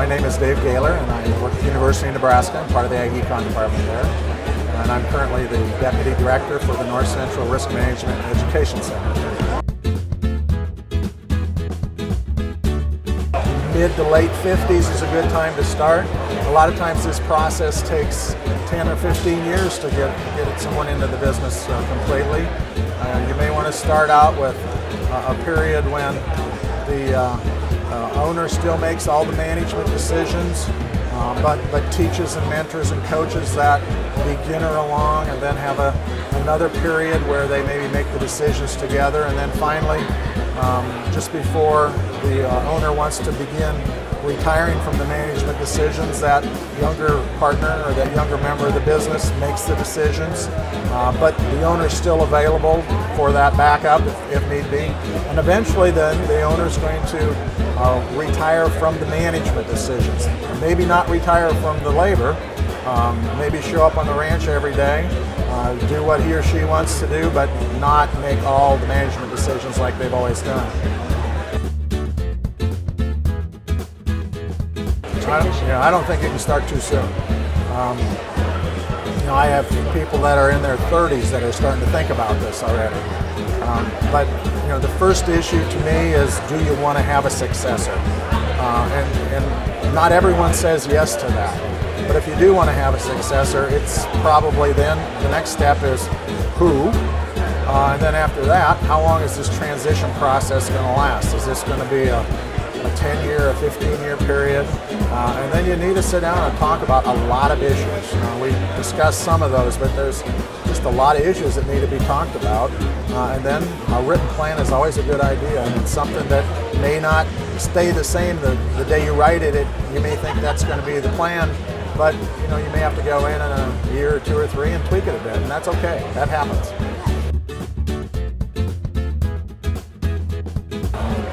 My name is Dave Goeller, and I work at the University of Nebraska. I'm part of the Ag Econ department there. And I'm currently the Deputy Director for the North Central Risk Management Education Center. Mid to late 50s is a good time to start. A lot of times this process takes 10 or 15 years to get someone into the business completely. You may want to start out with a period when the owner still makes all the management decisions, but teaches and mentors and coaches that beginner along, and then have another period where they maybe make the decisions together, and then finally, just before the owner wants to begin retiring from the management decisions, that younger partner or that younger member of the business makes the decisions, but the owner's still available for that backup if need be. And eventually then the owner's going to retire from the management decisions. Maybe not retire from the labor, maybe show up on the ranch every day, do what he or she wants to do, but not make all the management decisions like they've always done. I don't think you can start too soon. I have people that are in their 30s that are starting to think about this already. But the first issue to me is, do you want to have a successor? And not everyone says yes to that. But if you do want to have a successor, it's probably then the next step is who? And then after that, how long is this transition process going to last? Is this going to be a 10-year, a 15-year period? And then you need to sit down and talk about a lot of issues. We discussed some of those, but there's just a lot of issues that need to be talked about. And then a written plan is always a good idea, and it's something that may not stay the same the day you write it. You may think that's going to be the plan, but you may have to go in a year or two or three and tweak it a bit, and that's okay. That happens.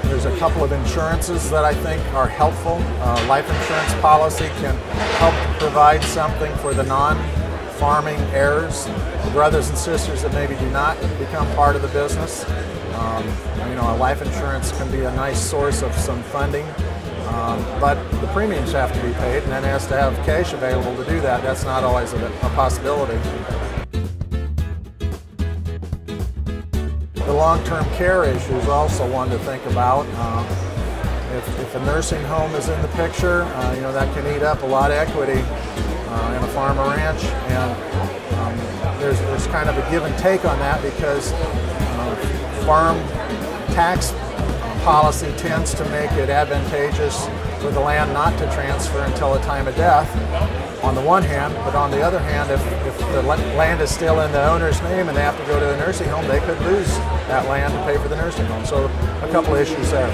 There's a couple of insurances that I think are helpful. Life insurance policy can help provide something for the non-farming heirs, the brothers and sisters that maybe do not become part of the business. A life insurance can be a nice source of some funding, but the premiums have to be paid, and then it has to have cash available to do that. That's not always a possibility. The long-term care issue is also one to think about. If a nursing home is in the picture, that can eat up a lot of equity in a farm or ranch, and there's kind of a give and take on that, because farm tax policy tends to make it advantageous for the land not to transfer until the time of death, on the one hand, but on the other hand, if the land is still in the owner's name and they have to go to a nursing home, they could lose that land to pay for the nursing home. So a couple of issues there.